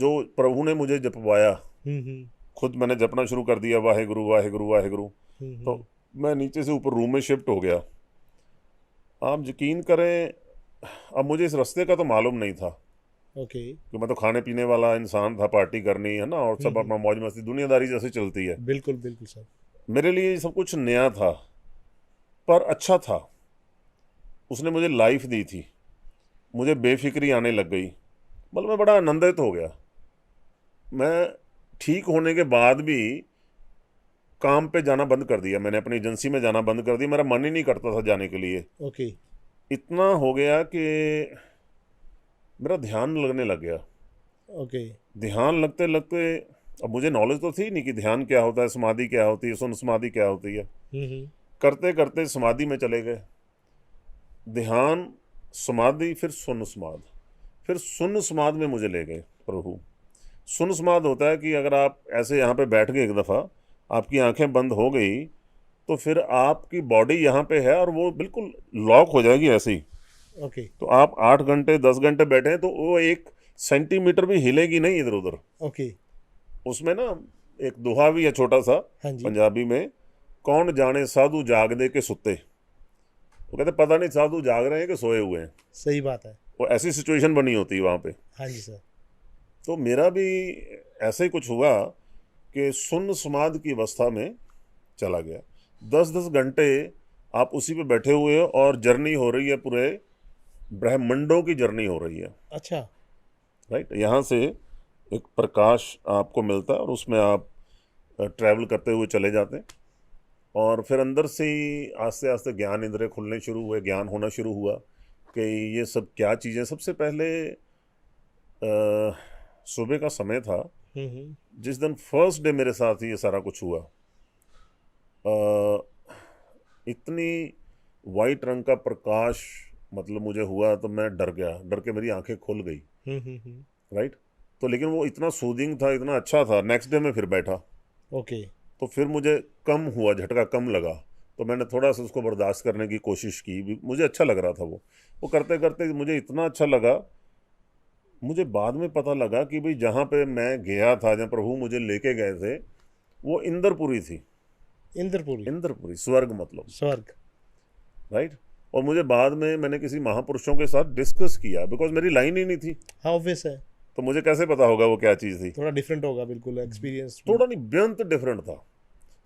जो प्रभु ने मुझे जपवाया, हम्म खुद मैंने जपना शुरू कर दिया, वाहेगुरु वाहेगुरु वाहेगुरु। तो हम्म। मैं नीचे से ऊपर रूम में शिफ्ट हो गया। आप यकीन करें, अब मुझे इस रास्ते का तो मालूम नहीं था ओके। कि मैं तो खाने पीने वाला इंसान था, पार्टी करनी है ना, और सब हम्म। अपना मौज मस्ती दुनियादारी जैसे चलती है। बिल्कुल बिल्कुल सर। मेरे लिए ये सब कुछ नया था, पर अच्छा था। उसने मुझे लाइफ दी थी, मुझे बेफिक्री आने लग गई, मतलब मैं बड़ा आनंदित हो गया। मैं ठीक होने के बाद भी काम पे जाना बंद कर दिया, मैंने अपनी एजेंसी में जाना बंद कर दिया, मेरा मन ही नहीं करता था जाने के लिए। ओके। इतना हो गया कि मेरा ध्यान लगने लग गया। ओके। ध्यान लगते लगते, अब मुझे नॉलेज तो थी नहीं कि ध्यान क्या होता है, समाधि क्या होती है, सुन समाधि क्या होती है। हम्म। करते करते समाधि में चले गए। ध्यान, समाधि, फिर सुन समाध, फिर सुन समाध में मुझे ले गए प्रभु। सुन समाध होता है कि अगर आप ऐसे यहाँ पे बैठ गए एक दफ़ा, आपकी आंखें बंद हो गई, तो फिर आपकी बॉडी यहाँ पे है और वो बिल्कुल लॉक हो जाएगी ऐसे ही। ओके। तो आप 8 घंटे 10 घंटे बैठे हैं तो वो 1 सेंटीमीटर भी हिलेगी नहीं इधर उधर। ओके। उसमें ना एक दोहा भी है छोटा सा, हाँ जी। पंजाबी में, कौन जाने साधु जाग दे के सुत्ते। वो कहते पता नहीं साधु जाग रहे हैं कि सोए हुए हैं। सही बात है। वो ऐसी सिचुएशन बनी होती है वहाँ पे। हाँ जी सर। तो मेरा भी ऐसे ही कुछ हुआ कि सुन समाध की अवस्था में चला गया। 10-10 घंटे आप उसी पे बैठे हुए हो और जर्नी हो रही है, पूरे ब्रह्मांडों की जर्नी हो रही है। अच्छा। राइट, यहाँ से एक प्रकाश आपको मिलता है और उसमें आप ट्रैवल करते हुए चले जाते हैं। और फिर अंदर से ही आस्ते आस्ते ज्ञान इंद्रिय खुलने शुरू हुए, ज्ञान होना शुरू हुआ कि ये सब क्या चीज़ें। सबसे पहले सुबह का समय था, हम्म। जिस दिन फर्स्ट डे मेरे साथ ये सारा कुछ हुआ। अ, इतनी वाइट रंग का प्रकाश मतलब मुझे हुआ तो मैं डर गया, डर के मेरी आंखें खुल गई। हम्म। राइट। तो लेकिन वो इतना सूदिंग था, इतना अच्छा था। नेक्स्ट डे में फिर बैठा ओके। तो फिर मुझे कम हुआ, झटका कम लगा, तो मैंने थोड़ा सा उसको बर्दाश्त करने की कोशिश की। मुझे अच्छा लग रहा था वो करते करते मुझे इतना अच्छा लगा। मुझे बाद में पता लगा कि भाई जहाँ पे मैं गया था, जहाँ प्रभु मुझे लेके गए थे, वो इंद्रपुरी थी। इंद्रपुरी। इंद्रपुरी स्वर्ग मतलब। स्वर्ग। राइट। और मुझे बाद में मैंने किसी महापुरुषों के साथ डिस्कस किया, बिकॉज मेरी लाइन ही नहीं थी, हाँ ऑब्वियस है। तो मुझे कैसे पता होगा वो क्या चीज़ थी। थोड़ा डिफरेंट होगा बिल्कुल एक्सपीरियंस। थोड़ा नहीं, बेहद डिफरेंट था।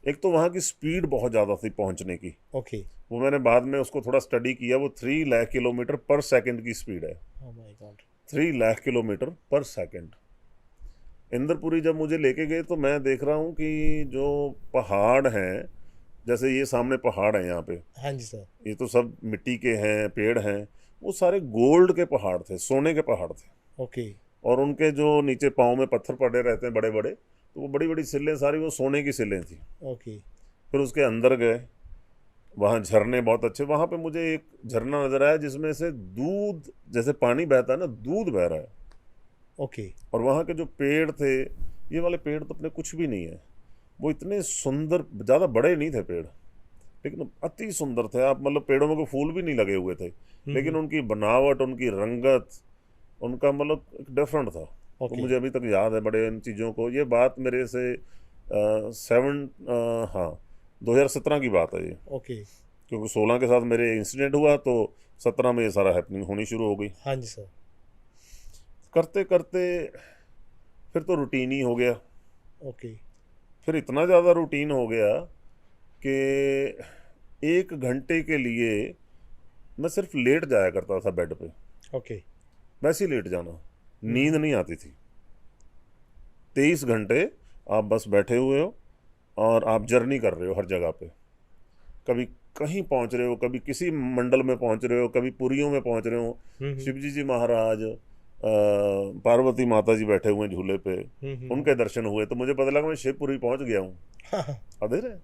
एक तो वहाँ की स्पीड बहुत ज़्यादा थी पहुँचने की। ओके। वो मैंने बाद में उसको थोड़ा स्टडी किया, वो 3 लाख किलोमीटर पर सेकंड की स्पीड है। Oh my God. 3 lakh kilometre पर सेकंड। इंद्रपुरी जब मुझे लेके गए तो मैं देख रहा हूँ कि जो पहाड़ हैं, जैसे ये सामने पहाड़ हैं यहाँ पे, हाँ जी सर। ये तो सब मिट्टी के हैं, पेड़ हैं, वो सारे गोल्ड के पहाड़ थे, सोने के पहाड़ थे। ओके। और उनके जो नीचे पाँव में पत्थर पड़े रहते हैं बड़े बड़े, तो वो बड़ी बड़ी सिलें सारी वो सोने की सिलें थी। ओके। फिर उसके अंदर गए, वहाँ झरने बहुत अच्छे। वहाँ पे मुझे एक झरना नजर आया जिसमें से दूध, जैसे पानी बहता है ना, दूध बह रहा है। ओके। और वहाँ के जो पेड़ थे, ये वाले पेड़ तो अपने कुछ भी नहीं है, वो इतने सुंदर, ज़्यादा बड़े नहीं थे पेड़, लेकिन अति सुंदर थे। आप मतलब पेड़ों में कोई फूल भी नहीं लगे हुए थे, लेकिन उनकी बनावट, उनकी रंगत, उनका मतलब एक डिफरेंट था। तो ओके। मुझे अभी तक याद है बड़े इन चीज़ों को। ये बात मेरे से 2017 की बात है ये, ओके। क्योंकि 16 के साथ मेरे इंसिडेंट हुआ, तो 17 में ये सारा हैपनिंग होनी शुरू हो गई। हाँ जी सर। करते करते फिर तो रूटीन ही हो गया। ओके। फिर इतना ज़्यादा रूटीन हो गया कि 1 घंटे के लिए मैं सिर्फ लेट जाया करता था बेड पे, ओके। वैसे ही लेट जाना, नींद नहीं आती थी। 23 घंटे आप बस बैठे हुए हो और आप जर्नी कर रहे हो हर जगह पे। कभी कहीं पहुंच रहे हो, कभी किसी मंडल में पहुंच रहे हो, कभी पुरियों में पहुंच रहे हो। शिवजी जी महाराज, पार्वती माता जी बैठे हुए हैं झूले पे, उनके दर्शन हुए, तो मुझे पता लगा मैं शिवपुरी पहुंच गया हूँ। हाँ। अधेर है।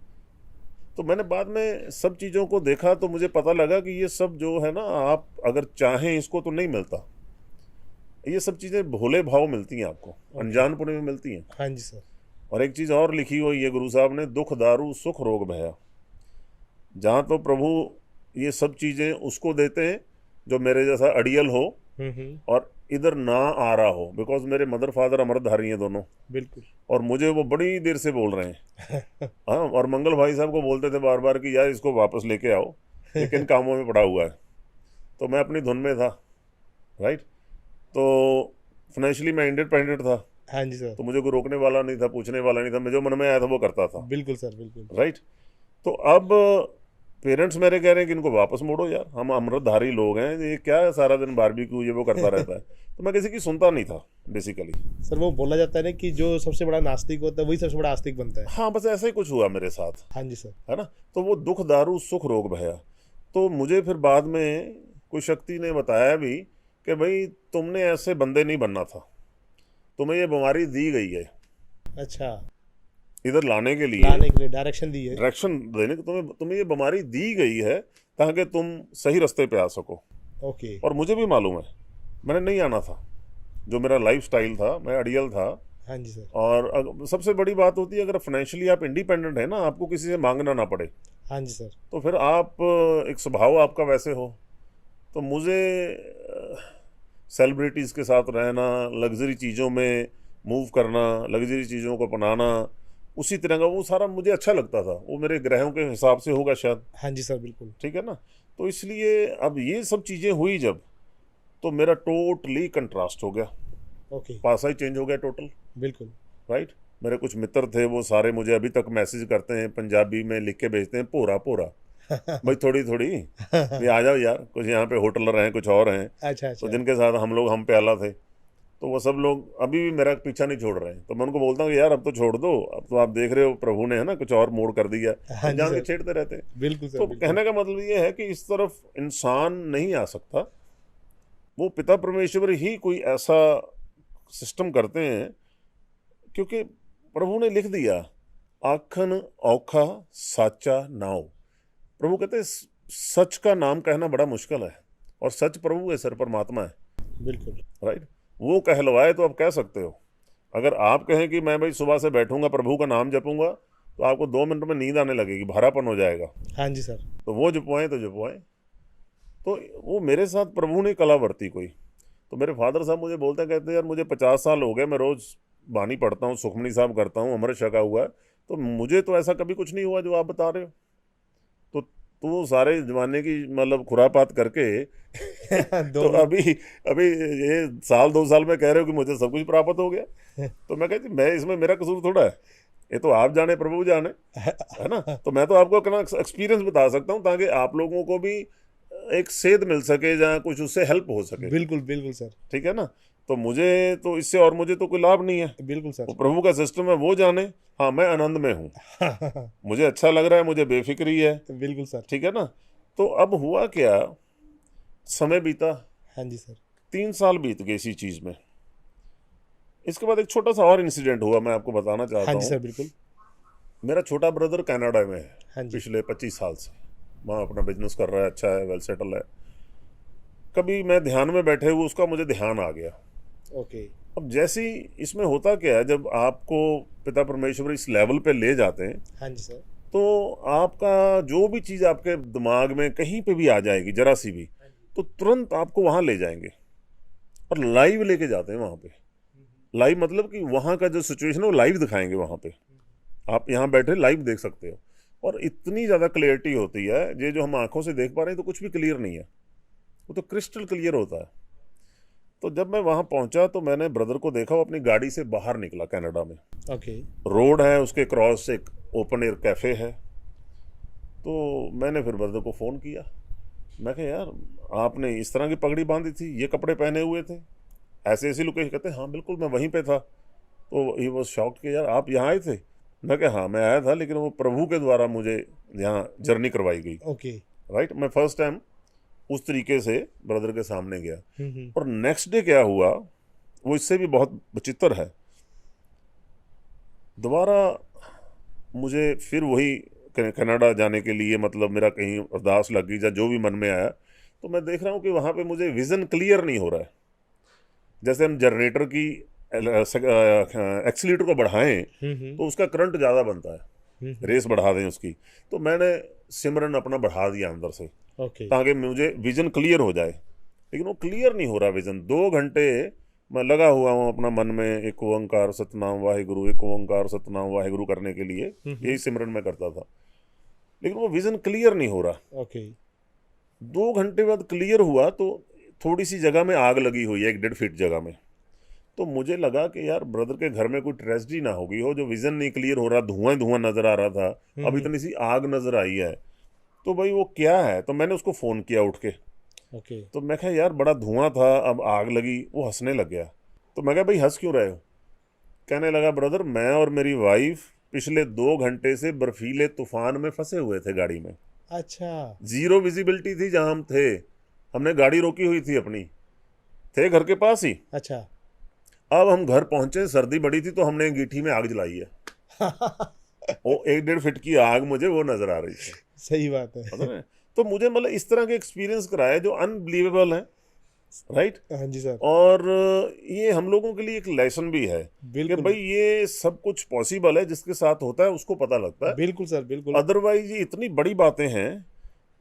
तो मैंने बाद में सब चीज़ों को देखा तो मुझे पता लगा कि ये सब जो है ना, आप अगर चाहें इसको तो नहीं मिलता। ये सब चीज़ें भोले भाव मिलती हैं आपको, अनजानपुरे में मिलती हैं। हाँ जी सर। और एक चीज़ और लिखी हुई है गुरु साहब ने, दुख दारू सुख रोग भया। जहाँ तो प्रभु ये सब चीज़ें उसको देते हैं जो मेरे जैसा अड़ियल हो, और इधर ना आ रहा हो, बिकॉज मेरे मदर फादर अमृतधारी हैं दोनों, बिल्कुल। और मुझे वो बड़ी देर से बोल रहे हैं। हाँ, और मंगल भाई साहब को बोलते थे बार बार कि यार इसको वापस लेके आओ, लेकिन कामों में पड़ा हुआ है। तो मैं अपनी धुन में था, राइट। तो फाइनेंशियली मैं इंडिपेंडेंट था, हाँ जी सर। तो मुझे कोई रोकने वाला नहीं था, पूछने वाला नहीं था, मैं जो मन में आया था वो करता था, बिल्कुल सर, बिल्कुल। राइट। तो अब पेरेंट्स मेरे कह रहे हैं कि इनको वापस मोड़ो यार, हम अमृतधारी लोग हैं, ये क्या सारा दिन बारबेक्यू ये वो करता रहता है। तो मैं किसी की सुनता नहीं था बेसिकली। सर वो बोला जाता है ना कि जो सबसे बड़ा नास्तिक होता है वही सबसे बड़ा आस्तिक बनता है। हाँ, बस ऐसा ही कुछ हुआ मेरे साथ, हाँ जी सर। है ना। तो वो दुख दारू सुख रोग भया। तो मुझे फिर बाद में कोई शक्ति ने बताया भी कि भाई तुमने ऐसे बंदे नहीं बनना था, तुम्हें ये बीमारी दी गई है अच्छा, इधर लाने के लिए, लाने के लिए डायरेक्शन दी है। डायरेक्शन देने को, तुम्हें ये बीमारी दी गई है ताकि तुम सही रास्ते पे आ सको। ओके। और मुझे भी मालूम है मैंने नहीं आना था, जो मेरा लाइफ स्टाइल था, मैं अड़ियल था। हाँ जी सर। और सबसे बड़ी बात होती है अगर फाइनेंशियली आप इंडिपेंडेंट है ना, आपको किसी से मांगना ना पड़े, हाँ जी सर। तो फिर आप एक स्वभाव आपका वैसे हो। तो मुझे सेलिब्रिटीज़ के साथ रहना, लग्जरी चीज़ों में मूव करना, लग्जरी चीज़ों को अपनाना, उसी तरह का वो सारा मुझे अच्छा लगता था। वो मेरे ग्रहों के हिसाब से होगा शायद, हाँ जी सर, बिल्कुल। ठीक है ना। तो इसलिए अब ये सब चीज़ें हुई जब, तो मेरा टोटली कंट्रास्ट हो गया, ओके। पासा ही चेंज हो गया टोटल, बिल्कुल। राइट। मेरे कुछ मित्र थे, वो सारे मुझे अभी तक मैसेज करते हैं, पंजाबी में लिख के भेजते हैं, पोरा पोरा भाई थोड़ी थोड़ी भी आ जाओ यार, कुछ यहाँ पे होटलर हैं, कुछ और हैं, अच्छा तो अच्छा। जिनके साथ हम पे आला थे, तो वो सब लोग अभी भी मेरा पीछा नहीं छोड़ रहे हैं। तो मैं उनको बोलता हूँ कि यार अब तो छोड़ दो, अब तो आप देख रहे हो प्रभु ने, है ना, कुछ और मोड़ कर दिया। हाँ तो जी जान के सर। छेड़ते रहते हैं। बिल्कुल सर, तो बिल्कुल। कहने का मतलब ये है कि इस तरफ इंसान नहीं आ सकता, वो पिता परमेश्वर ही कोई ऐसा सिस्टम करते हैं, क्योंकि प्रभु ने लिख दिया, आखन औखा साचा नाव। प्रभु कहते हैं सच का नाम कहना बड़ा मुश्किल है, और सच प्रभु है, सर परमात्मा है, बिल्कुल। राइट। वो कहलवाए तो आप कह सकते हो। अगर आप कहें कि मैं भाई सुबह से बैठूंगा प्रभु का नाम जपूंगा, तो आपको 2 मिनट में नींद आने लगेगी, भारापन हो जाएगा। हाँ जी सर। तो वो जपवाएं तो जपवाएं। तो वो मेरे साथ प्रभु ने कला बरती कोई। तो मेरे फादर साहब मुझे बोलते हैं, कहते हैं यार मुझे 50 साल हो गए, मैं रोज़ बानी पढ़ता हूँ, सुखमनी साहब करता हूँ, अमृत छका हुआ है, तो मुझे तो ऐसा कभी कुछ नहीं हुआ जो आप बता रहे हो। तो सारे जमाने की मतलब खुरापात करके दो तो अभी अभी ये 1-2 साल में कह रहे हो कि मुझे सब कुछ प्राप्त हो गया। तो मैं कहती मैं इसमें मेरा कसूर थोड़ा है, ये तो आप जाने प्रभु जाने, है ना। तो मैं तो आपको अपना एक्सपीरियंस बता सकता हूँ, ताकि आप लोगों को भी एक सेध मिल सके, जहाँ कुछ उससे हेल्प हो सके, बिल्कुल बिल्कुल सर। ठीक है ना। तो मुझे तो इससे और मुझे तो कोई लाभ नहीं है, बिल्कुल सर। वो प्रभु का सिस्टम है, वो जाने। हाँ, मैं आनंद में हूँ, मुझे अच्छा लग रहा है, मुझे बेफिक्री है, बिल्कुल सर। ठीक है ना। तो अब हुआ क्या, समय बीता, हाँ जी सर। 3 साल बीत गए इसी चीज़ में। इसके बाद एक छोटा सा और इंसिडेंट हुआ, मैं आपको बताना हाँ चाहता जी सर, हूँ। बिल्कुल। मेरा छोटा ब्रदर कनाडा में है, हाँ जी। पिछले 25 साल से वहाँ अपना बिजनेस कर रहा है, अच्छा है, वेल सेटल है। कभी मैं ध्यान में बैठे हुए उसका मुझे ध्यान आ गया। ओके। अब जैसी इसमें होता क्या है, जब आपको पिता परमेश्वर इस लेवल पे ले जाते हैं, हाँ जी सर। तो आपका जो भी चीज़ आपके दिमाग में कहीं पे भी आ जाएगी, जरा सी भी, तो तुरंत आपको वहाँ ले जाएंगे, और लाइव लेके जाते हैं वहाँ पे। लाइव मतलब कि वहाँ का जो सिचुएशन है वो लाइव दिखाएंगे वहाँ पे, आप यहाँ बैठे लाइव देख सकते हो। और इतनी ज़्यादा क्लियरिटी होती है, ये जो हम आंखों से देख पा रहे हैं तो कुछ भी क्लियर नहीं है, वो तो क्रिस्टल क्लियर होता है। तो जब मैं वहाँ पहुँचा तो मैंने ब्रदर को देखा, वो अपनी गाड़ी से बाहर निकला। कनाडा में ओके। रोड है, उसके क्रॉस एक ओपन एयर कैफ़े है। तो मैंने फिर ब्रदर को फ़ोन किया, मैं कहा यार आपने इस तरह की पगड़ी बांधी थी, ये कपड़े पहने हुए थे, ऐसे ऐसी लोकेशन। कहते हाँ बिल्कुल मैं वहीं पे था। तो ही वॉज शॉक्ड कि यार आप यहाँ आए थे। मैं कहा हाँ मैं आया था, लेकिन वो प्रभु के द्वारा मुझे यहाँ जर्नी करवाई गई, ओके। राइट। मैं फर्स्ट टाइम उस तरीके से ब्रदर के सामने गया। हम्म। और नेक्स्ट डे क्या हुआ, वो इससे भी बहुत विचित्र है। दोबारा मुझे फिर वही कनाडा जाने के लिए, मतलब मेरा कहीं अरदास लग गई या जो भी मन में आया, तो मैं देख रहा हूँ कि वहाँ पे मुझे विज़न क्लियर नहीं हो रहा है। जैसे हम जनरेटर की एक्सीलेटर को बढ़ाएं तो उसका करंट ज़्यादा बनता है, रेस बढ़ा दें उसकी। तो मैंने सिमरन अपना बढ़ा दिया अंदर से, ओके। ताकि मुझे विजन क्लियर हो जाए। लेकिन वो क्लियर नहीं हो रहा विजन। 2 घंटे मैं लगा हुआ हूँ अपना मन में एक ओंकार सतनाम वाहिगुरु, एक ओंकार सतनाम वाहिगुरु करने के लिए, यही सिमरन मैं करता था, लेकिन वो विजन क्लियर नहीं हो रहा। ओके। 2 घंटे बाद क्लियर हुआ तो थोड़ी सी जगह में आग लगी हुई है, 1-1.5 फीट जगह में। तो मुझे लगा कि यार ब्रदर के घर में कोई ट्रेजेडी ना होगी हो, जो विजन नहीं क्लियर हो रहा, धुआं धुआं नजर आ रहा था, अब इतनी सी आग नजर आई है, तो भाई वो क्या है। तो मैंने उसको फ़ोन किया उठ के, ओके। तो मैं कहा यार बड़ा धुआं था, अब आग लगी। वो हंसने लग गया। तो मैं कहा भाई हंस क्यों रहे हो? कहने लगा ब्रदर मैं और मेरी वाइफ पिछले 2 घंटे से बर्फीले तूफान में फंसे हुए थे गाड़ी में, अच्छा। जीरो विजिबिलिटी थी जहां हम थे, हमने गाड़ी रोकी हुई थी अपनी, थे घर के पास ही। अच्छा। अब हम घर पहुंचे, सर्दी बड़ी थी, तो हमने अंगीठी में आग जलाई है। वो 1-1.5 फीट की आग मुझे वो नजर आ रही थी। सही बात है। पता है? तो मुझे मतलब इस तरह के एक्सपीरियंस कराए जो अनबिलीवेबल है, राइट। हाँ जी सर। और ये हम लोगों के लिए एक लेसन भी है कि बिल्कुल भाई ये सब कुछ पॉसिबल है, जिसके साथ होता है उसको पता लगता है। बिल्कुल सर, बिल्कुल। अदरवाइज ये इतनी बड़ी बातें हैं,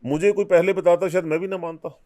मुझे कोई पहले बताता शायद मैं भी ना मानता।